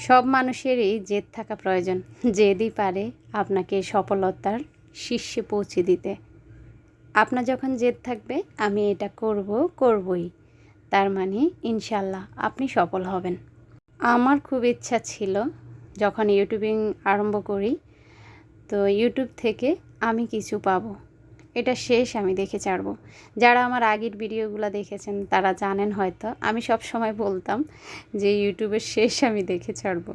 সব মানুষেরই জেদ থাকা প্রয়োজন। জেদই পারে আপনাকে সফলতার শীর্ষে পৌঁছে দিতে। আপনার যখন জেদ থাকবে আমি এটা করব, করবই, তার মানে ইনশাল্লাহ আপনি সফল হবেন। আমার খুব ইচ্ছা ছিল যখন ইউটিউবিং আরম্ভ করি, তো ইউটিউব থেকে আমি কিছু পাবো, এটা শেষ আমি দেখে ছাড়ব। যারা আমার আগের ভিডিওগুলো দেখেছেন তারা জানেন হয়তো আমি সব সময় বলতাম যে ইউটিউবের শেষ আমি দেখে ছাড়ব।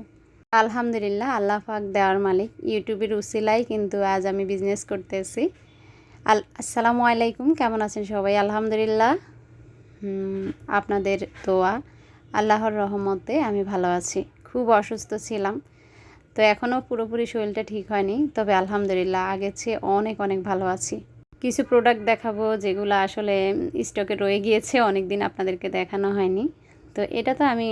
আলহামদুলিল্লাহ, আল্লাহ পাক দেওয়ার মালিক, ইউটিউবের উসিলায় কিন্তু আজ আমি বিজনেস করতেছি। আসসালামু আলাইকুম, কেমন আছেন সবাই? আলহামদুলিল্লাহ, আপনাদের দোয়া, আল্লাহর রহমতে আমি ভালো আছি। খুব অসুস্থ ছিলাম, তো এখনও পুরোপুরি শরীরটা ঠিক হয়নি, তবে আলহামদুলিল্লাহ আগের চেয়ে অনেক অনেক ভালো আছি। কিছু প্রোডাক্ট দেখাবো যেগুলো আসলে স্টকে রয়ে গিয়েছে, অনেক দিন আপনাদেরকে দেখানো হয়নি। তো এটা তো আমি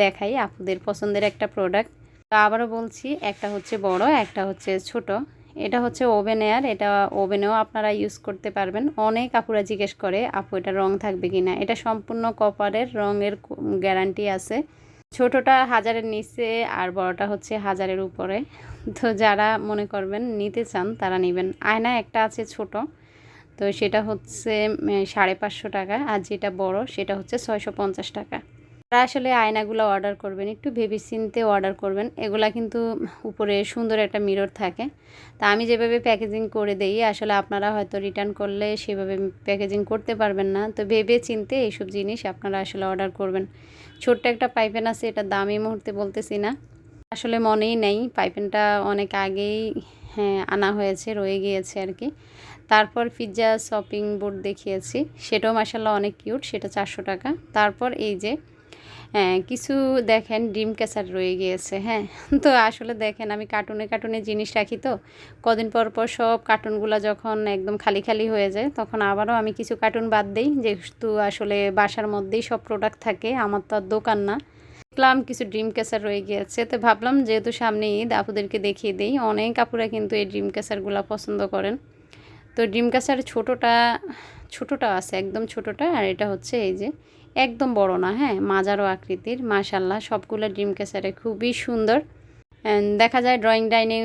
দেখাই আপুদের পছন্দের একটা প্রোডাক্ট। তো আবারও বলছি, একটা হচ্ছে বড়, একটা হচ্ছে ছোট। এটা হচ্ছে ওভেন এয়ার, এটা ওভেনেও আপনারা ইউজ করতে পারবেন। অনেক আপুরা জিজ্ঞেস করে আপু এটা রং থাকবে কি না। এটা সম্পূর্ণ কপারের, রঙের গ্যারান্টি আছে। ছোটোটা 1000-এর নিচে আর বড়টা হচ্ছে 1000-এর উপরে। তো যারা মনে করবেন নিতে চান তারা নেবেন। আয়না একটা আছে ছোট, তো সেটা হচ্ছে 550 টাকা, আর যেটা বড় সেটা হচ্ছে 650 টাকা। তারা আসলে আয়নাগুলো অর্ডার করবেন একটু ভেবে চিন্তে অর্ডার করবেন। এগুলা কিন্তু উপরে সুন্দর একটা মিরর থাকে। তা আমি যেভাবে প্যাকেজিং করে দেই, আসলে আপনারা হয়তো রিটার্ন করলে সেভাবে প্যাকেজিং করতে পারবেন না। তো ভেবে চিন্তে এইসব জিনিস আপনারা আসলে অর্ডার করবেন। ছোট্ট একটা পাইপেন আছে, এটা দাম এই মুহূর্তে বলতেছি না, আসলে মনেই নেই। পাইপেনটা অনেক আগেই আনা হয়েছে, রয়ে গিয়েছে আর কি। তারপর পিৎজা শপিং বোর্ড দেখিয়েছি, সেটাও মাশাআল্লাহ অনেক কিউট, সেটা 400 টাকা। তারপর এই যে কিছু দেখেন ডিম ক্যাচার রয়ে গিয়েছে। তো আসলে দেখেন আমি কার্টুনে জিনিস রাখি, তো কদিন পর পর সব কার্টুনগুলো যখন একদম খালি খালি হয়ে যায় তখন আবারও আমি কিছু কার্টুন বাদ দিই, যেহেতু আসলে বাসার মধ্যেই সব প্রোডাক্ট থাকে, আমার তো আর দোকান না। দেখলাম কিছু ড্রিম ক্যাচার রয়ে গিয়েছে, তো ভাবলাম যেহেতু সামনে ঈদ আপুদেরকে দেখিয়ে দিই। অনেক আপুরা কিন্তু এই ড্রিম ক্যাচারগুলো পছন্দ করেন। তো ড্রিম ক্যাচার ছোটোটা আছে, একদম ছোটোটা, আর এটা হচ্ছে এই যে একদম বড় না, মাঝারো আকৃতির। মাশাল্লাহ সবগুলো ড্রিম ক্যাচারে খুবই সুন্দর। দেখা যায় ড্রয়িং ডাইনিং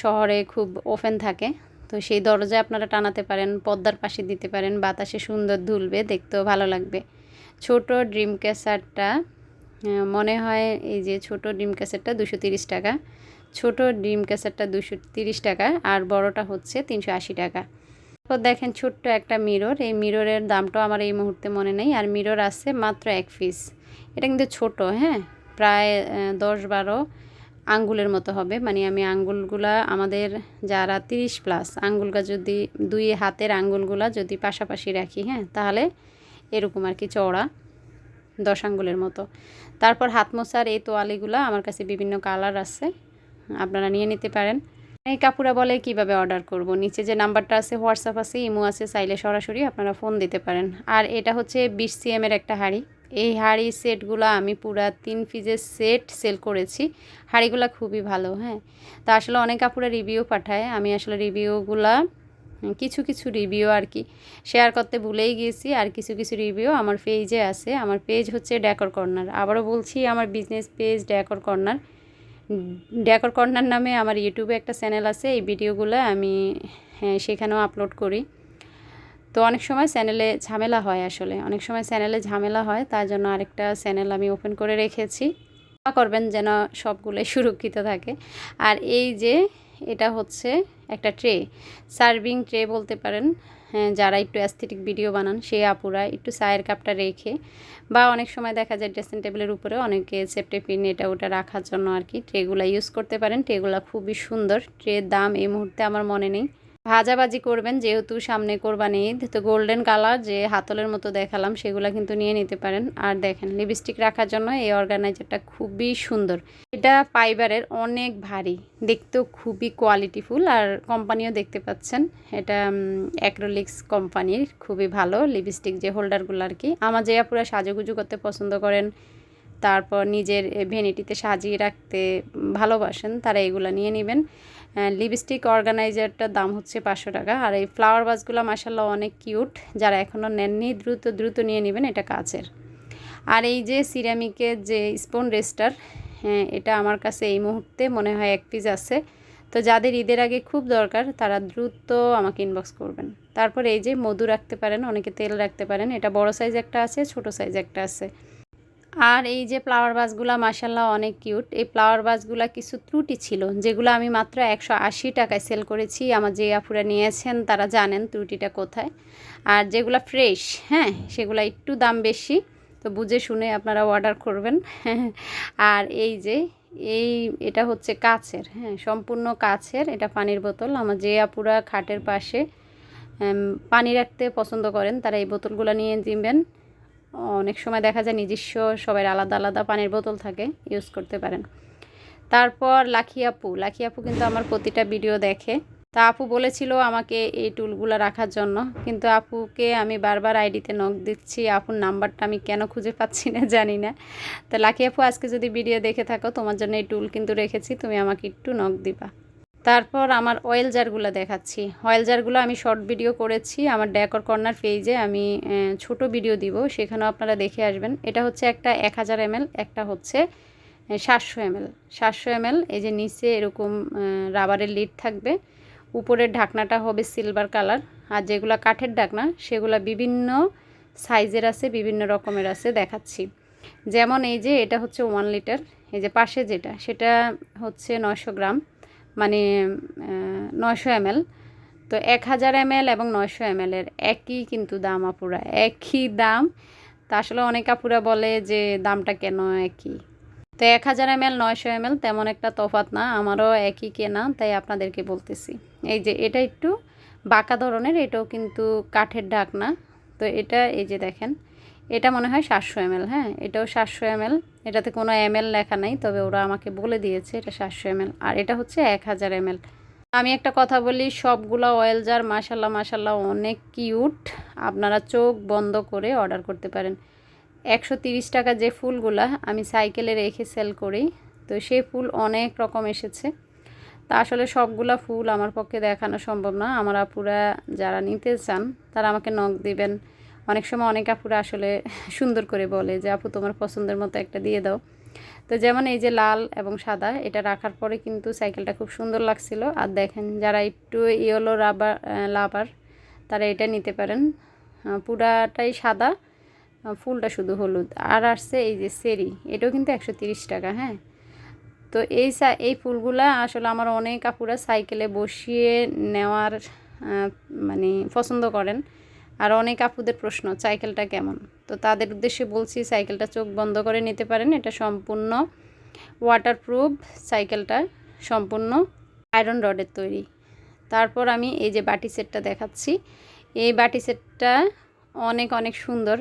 শহরে খুব ওপেন থাকে, তো সেই দরজায় আপনারা টানাতে পারেন, পর্দার পাশে দিতে পারেন, বাতাসে সুন্দর দুলবে, দেখতেও ভালো লাগবে। ছোট ড্রিম ক্যাচারটা মনে হয় এই যে ছোট ডিম ক্যাসেটটা 230 টাকা, ছোট ডিম ক্যাসেটটা 230 টাকা, আর বড়টা হচ্ছে 380 টাকা। তারপর দেখেন ছোট্ট একটা মিরর, এই মিররের দামটাও আমার এই মুহূর্তে মনে নেই। আর মিরর আছে মাত্র 1 পিস। এটা কিন্তু ছোট, প্রায় 10-12 আঙ্গুলের মতো হবে। মানে আমি আঙ্গুলগুলা আমাদের যারা 30+ আঙ্গুলটা যদি 2 হাতের আঙ্গুলগুলা যদি পাশাপাশি রাখি, তাহলে এরকম আর কি চওড়া 10 আঙ্গুলের মতো। তারপর হাত মোছার এই তোয়ালিগুলো আমার কাছে বিভিন্ন কালার আছে, আপনারা নিয়ে নিতে পারেন। এই কাপুরা বলে কিভাবে অর্ডার করব, নিচে যে নাম্বারটা আছে, হোয়াটসঅ্যাপ আছে, ইমো আছে, চাইলে সরাসরি আপনারা ফোন দিতে পারেন। আর এটা হচ্ছে 20 cm একটা হাঁড়ি। এই হাঁড়ি সেটগুলো আমি পুরা 3 পিসের সেট সেল করেছি। হাঁড়িগুলো খুবই ভালো। তা আসলে অনেক কাপুরা রিভিউ পাঠায়, আমি আসলে রিভিউগুলা কিছু রিভিউ আর কি শেয়ার করতে ভুলেই গিয়েছি। আর কিছু রিভিউ আমার পেজে আছে। আমার পেজ হচ্ছে ডেকর কর্নার। আবারও বলছি, আমার business page decor corner. Decor corner নামে আমার ইউটিউবে একটা চ্যানেল আছে, এই ভিডিওগুলো আমি সেখানেও আপলোড করি। তো অনেক সময় চ্যানেলে ঝামেলা হয়, আসলে অনেক সময় চ্যানেলে ঝামেলা হয়, তার জন্য আরেকটা চ্যানেল আমি ওপেন করে রেখেছি। করবেন যেন সবগুলোই সুরক্ষিত থাকে। আর এই যে এটা হচ্ছে একটা ট্রে, সার্ভিং ট্রে বলতে পারেন। যারা একটু অ্যাস্থেটিক ভিডিও বানান সেই আপুরা একটু চায়ের কাপটা রেখে, বা অনেক সময় দেখা যায় ড্রেসিং টেবিলের উপরে অনেকে সেফটি পিন এটা ওটা রাখার জন্য আর কি ট্রেগুলো ইউজ করতে পারেন। ট্রেগুলো খুবই সুন্দর। ট্রের দাম এই মুহূর্তে আমার মনে নেই। ভাজাভাজি করবেন, যেহেতু সামনে কোরবানি ঈদ, তো গোল্ডেন কালার যে হাতলের মতো দেখালাম সেগুলো কিন্তু নিয়ে নিতে পারেন। আর দেখেন লিপস্টিক রাখার জন্য এই অর্গানাইজারটা খুবই সুন্দর। এটা ফাইবারের, অনেক ভারী, দেখতেও খুবই কোয়ালিটিফুল। আর কোম্পানিও দেখতে পাচ্ছেন, এটা অ্যাক্রিলিক্স কোম্পানির, খুবই ভালো লিপস্টিক যে হোল্ডারগুলো আর কি। আমার যে আপুরা সাজুগুজু করতে পছন্দ করেন, তারপর নিজের ভ্যানিটিতে সাজিয়ে রাখতে ভালোবাসেন, তারা এগুলো নিয়ে নেবেন। লিপস্টিক অর্গানাইজারটার দাম হচ্ছে 500 টাকা। আর এই ফ্লাওয়ার ভাসগুলো মাশাআল্লাহ অনেক কিউট, যারা এখনও নেননি দ্রুত নিয়ে নেবেন, এটা কাচের। আর এই যে সিরামিকের যে স্পুন রেস্টার, হ্যাঁ, এটা আমার কাছে এই মুহূর্তে মনে হয় 1 পিস আছে। তো যাদের ঈদের আগে খুব দরকার তারা দ্রুত আমাকে ইনবক্স করবেন। তারপর এই যে মধু রাখতে পারেন, অনেকে তেল রাখতে পারেন। এটা বড় সাইজ একটা আছে, ছোট সাইজ একটা আছে। আর এই যে ফ্লাওয়ার ভাসগুলা মাশাআল্লাহ অনেক কিউট। এই ফ্লাওয়ার ভাসগুলা কিছু ত্রুটি ছিল, যেগুলো আমি মাত্র 180 টাকায় সেল করেছি। আমার যে আপুরা নিয়েছেন তারা জানেন ত্রুটিটা কোথায়। আর যেগুলো ফ্রেশ, হ্যাঁ, সেগুলো একটু দাম বেশি। তো বুঝে শুনে আপনারা অর্ডার করবেন। আর এই যে এটা হচ্ছে কাচের, হ্যাঁ, সম্পূর্ণ কাচের। এটা পানির বোতল। আমার যে আপুরা খাটের পাশে পানি রাখতে পছন্দ করেন তারা এই বোতলগুলো নিয়ে দিবেন। অনেক সময় দেখা যায় নিজস্ব সবার আলাদা আলাদা পানির বোতল থাকে, ইউজ করতে পারেন। তারপর লাকি আপু কিন্তু আমার প্রতিটা ভিডিও দেখে। তা আপু বলেছিল আমাকে এই টুলগুলো রাখার জন্য, কিন্তু আপুকে আমি বারবার আইডিতে নক দিচ্ছি, আপুর নাম্বারটা আমি কেন খুঁজে পাচ্ছি না জানি না। তো লাকি আপু, আজকে যদি ভিডিও দেখে থাকো, তোমার জন্য এই টুল কিন্তু রেখেছি, তুমি আমাকে একটু নক দিবা। তারপর আমার অয়েল জারগুলো দেখাচ্ছি। অয়েল জারগুলো আমি শর্ট ভিডিও করেছি আমার ডেকর কর্নার পেজে, আমি ছোট ভিডিও দিব, সেখানেও আপনারা দেখে আসবেন। এটা হচ্ছে একটা 1000 ml, একটা হচ্ছে 700 ml। 700 ml এই যে নিচে এরকম রাবারের লিড থাকবে, উপরের ঢাকনাটা হবে সিলভার কালার। আর যেগুলো কাঠের ঢাকনা সেগুলো বিভিন্ন সাইজের আছে, বিভিন্ন রকমের আছে, দেখাচ্ছি। যেমন এই যে এটা হচ্ছে 1 লিটার, এই যে পাশে যেটা সেটা হচ্ছে 900 গ্রাম, মানে 900 ml। তো 1000 ml এবং 900 ml এর একই কিন্তু দাম আপুরা, একই দাম। তা আসলে অনেক আপুরা বলে যে দামটা কেন একই। তো 1000 ml 900 ml তেমন একটা তফাৎ না, আমারও একই কেনা, তাই আপনাদেরকে বলতেছি। এই যে এটা একটু বাঁকা ধরনের, এটাও কিন্তু কাঠের ঢাকনা। তো এটা এই যে দেখেন, এটা মনে হয় 700 ml, হ্যাঁ, এটাও 700 ml। এটাতে কোনো ml লেখা নাই, তবে ওরা আমাকে বলে দিয়েছে এটা 700 ml। আর এটা হচ্ছে 1000 ml। আমি একটা কথা বলি, সবগুলা অয়েল জার মাশাল্লাহ মাশাল্লাহ অনেক কিউট। আপনারা চোখ বন্ধ করে অর্ডার করতে পারেন। 130 টাকা যে ফুলগুলা আমি সাইকেলে রেখে সেল করি, তো সেই ফুল অনেক রকম এসেছে। তা আসলে সবগুলা ফুল আমার পক্ষে দেখানো সম্ভব না। আমার আপুরা যারা নিতে চান তারা আমাকে নক দিবেন। অনেক সময় অনেক আপুরা আসলে সুন্দর করে বলে যে আপু তোমার পছন্দের মতো একটা দিয়ে দাও। তো যেমন এই যে লাল এবং সাদা, এটা রাখার পরে কিন্তু সাইকেলটা খুব সুন্দর লাগছিল। আর দেখেন যারা একটু ইয়েলো লাভার তারা এটা নিতে পারেন। পুরাটাই সাদা, ফুলটা শুধু হলুদ। আর আসছে এই যে সেরি, এটাও কিন্তু 130 টাকা, হ্যাঁ। তো এই ফুলগুলা আসলে আমার অনেক আপুরা সাইকেলে বসিয়ে নেওয়ার মানে পছন্দ করেন। আর অনেক আপুদের প্রশ্ন সাইকেলটা কেমন, তো তাদের উদ্দেশ্যে বলছি সাইকেলটা চোখ বন্ধ করে নিতে পারেন। এটা সম্পূর্ণ ওয়াটারপ্রুফ, সাইকেলটা সম্পূর্ণ আয়রন রডের তৈরি। তারপর আমি এই যে বাটি সেটটা দেখাচ্ছি, এই বাটি সেটটা অনেক অনেক সুন্দর।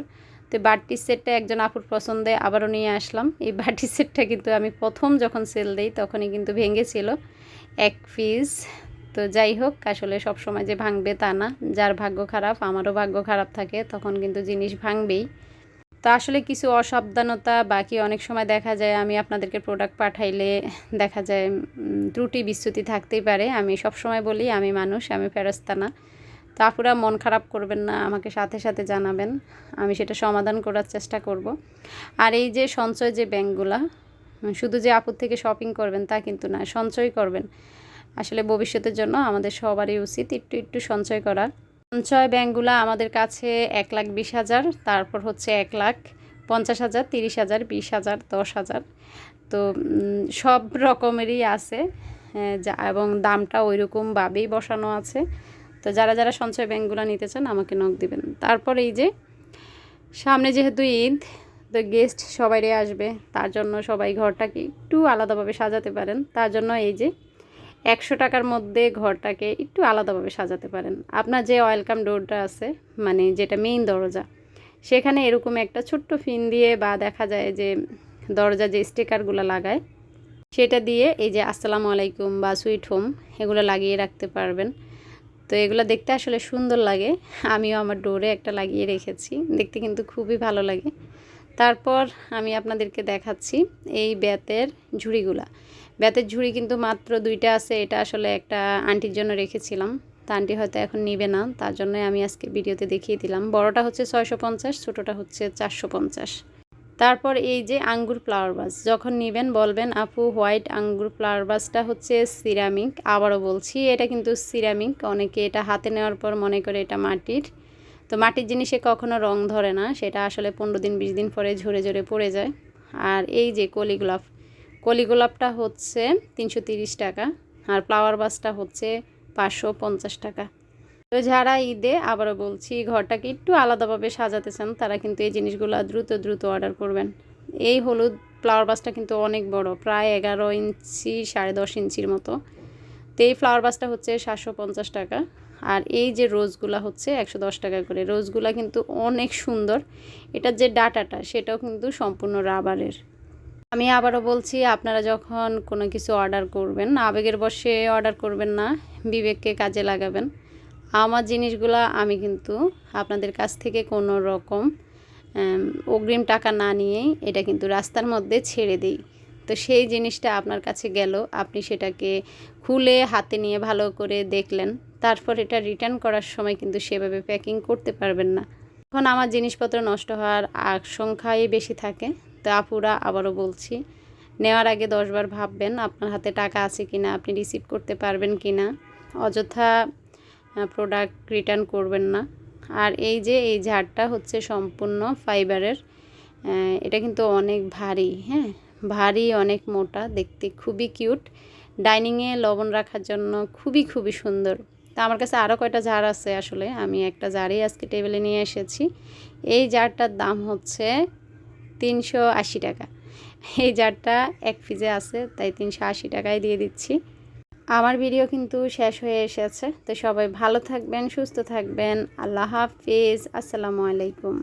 তো বাটি সেটটা একজন আপুর পছন্দে আবারও নিয়ে আসলাম। এই বাটি সেটটা কিন্তু আমি প্রথম যখন সেল দিই তখনই কিন্তু ভেঙেছিল 1 পিস। তো যাই হোক, আসলে সব সময় যে ভাঙবে তা না, যার ভাগ্য খারাপ, আমারও ভাগ্য খারাপ থাকে, তখন কিন্তু জিনিস ভাঙবেই। তো আসলে কিছু অসাবধানতা বাকি অনেক সময় দেখা যায়, আমি আপনাদেরকে প্রোডাক্ট পাঠাইলে দেখা যায় ত্রুটি বিচ্যুতি থাকতেই পারে। আমি সব সময় বলি আমি মানুষ, আমি ফেরেশতা না। তো আপুরা মন খারাপ করবেন না, আমাকে সাথে সাথে জানাবেন, আমি সেটা সমাধান করার চেষ্টা করব। আর এই যে সঞ্চয় যে ব্যাংকগুলা, শুধু যে আপুর থেকে শপিং করবেন তা কিন্তু না, সঞ্চয় করবেন। আসলে ভবিষ্যতের জন্য আমাদের সবারই উচিত একটু একটু সঞ্চয় করা। সঞ্চয় ব্যাংকগুলো আমাদের কাছে 1,20,000, তারপর হচ্ছে 1,50,000, 30,000, 20,000, 10,000। তো সব রকমেরই আছে, এবং দামটা ওইরকমভাবেই বসানো আছে। তো যারা যারা সঞ্চয় ব্যাংকগুলো নিতে চান আমাকে নক দিবেন। তারপর এই যে সামনে যেহেতু ঈদ, তো গেস্ট সবাইরে আসবে, তার জন্য সবাই ঘরটাকে একটু আলাদাভাবে সাজাতে পারেন। তার জন্য এই যে 100 টাকার মধ্যে ঘরটাকে একটু আলাদাভাবে সাজাতে পারেন। আপনার যে ওয়েলকাম ডোরটা আছে, মানে যেটা মেইন দরজা, সেখানে এরকম একটা ছোট্ট পিন দিয়ে, বা দেখা যায় যে দরজা যে স্টিকারগুলো লাগায় সেটা দিয়ে এই যে আসসালামু আলাইকুম বা সুইট হোম এগুলো লাগিয়ে রাখতে পারবেন। তো এগুলো দেখতে আসলে সুন্দর লাগে, আমিও আমার ডোরে একটা লাগিয়ে রেখেছি, দেখতে কিন্তু খুবই ভালো লাগে। তারপর আমি আপনাদেরকে দেখাচ্ছি এই বেতের ঝুড়িগুলা। বেতের ঝুড়ি কিন্তু মাত্র 2টা আছে, এটা আসলে একটা আন্টির জন্য রেখেছিলাম, তা আন্টি হয়তো এখন নিবে না, তার জন্য আমি আজকে ভিডিওতে দেখিয়ে দিলাম। বড়টা হচ্ছে 650, ছোটোটা হচ্ছে 450। তারপর এই যে আঙ্গুর ফ্লাওয়ার ভাস, যখন নেবেন বলবেন আপু হোয়াইট আঙ্গুর ফ্লাওয়ার ভাসটা হচ্ছে সিরামিক। আবারও বলছি এটা কিন্তু সিরামিক। অনেকে এটা হাতে নেওয়ার পর মনে করে এটা মাটির। তো মাটির জিনিসে কখনো রং ধরে না, সেটা আসলে 15 দিন 20 দিন পরে ঝরে ঝরে পড়ে যায়। আর এই যে কলিগোলাপটা হচ্ছে 330 টাকা, আর ফ্লাওয়ার ভাসটা হচ্ছে 550 টাকা। তো যারা ঈদে আবারও বলছি ঘরটাকে একটু আলাদাভাবে সাজাতে চান তারা কিন্তু এই জিনিসগুলো দ্রুত দ্রুত অর্ডার করবেন। এই হলুদ ফ্লাওয়ার ভাসটা কিন্তু অনেক বড়, প্রায় 11 ইঞ্চি 10.5 ইঞ্চির মতো। তো এই ফ্লাওয়ার ভাসটা হচ্ছে 750 টাকা। আর এই যে রোজগুলা হচ্ছে 110 টাকা করে। রোজগুলা কিন্তু অনেক সুন্দর। এটার যে ডাটাটা সেটাও কিন্তু সম্পূর্ণ রাবারের। আমি আবারও বলছি আপনারা যখন কোনো কিছু অর্ডার করবেন আবেগের বশে অর্ডার করবেন না, বিবেককে কাজে লাগাবেন। আমার জিনিসগুলো আমি কিন্তু আপনাদের কাছ থেকে কোনো রকম অগ্রিম টাকা না নিয়েই এটা কিন্তু রাস্তার মধ্যে ছেড়ে দিই। তো সেই জিনিসটা আপনার কাছে গেল, আপনি সেটাকে খুলে হাতে নিয়ে ভালো করে দেখলেন, তারপর এটা রিটার্ন করার সময় কিন্তু সেভাবে প্যাকিং করতে পারবেন না। তখন আমার জিনিসপত্র নষ্ট হওয়ার আশঙ্কাই বেশি থাকে। তো আপুরা আবারও বলছি নেওয়ার আগে 10 বার ভাববেন আপনার হাতে টাকা আছে কি না, আপনি রিসিভ করতে পারবেন কি না। অযথা প্রোডাক্ট রিটার্ন করবেন না। আর এই যে এই ঝাড়টা হচ্ছে সম্পূর্ণ ফাইবারের। এটা কিন্তু অনেক ভারী, হ্যাঁ ভারী, অনেক মোটা, দেখতে খুবই কিউট। ডাইনিংয়ে লবণ রাখার জন্য খুবই খুবই সুন্দর। তা আমার কাছে আরও কয়টা জার আছে, আসলে আমি একটা জারই আজকে টেবিলে নিয়ে এসেছি। এই জারটার দাম হচ্ছে 380 টাকা। এই জারটা 1 পিসে আছে, তাই 380 টাকায় দিয়ে দিচ্ছি। আমার ভিডিও কিন্তু শেষ হয়ে এসেছে। তো সবাই ভালো থাকবেন, সুস্থ থাকবেন। আল্লাহ হাফিজ, আসসালামু আলাইকুম।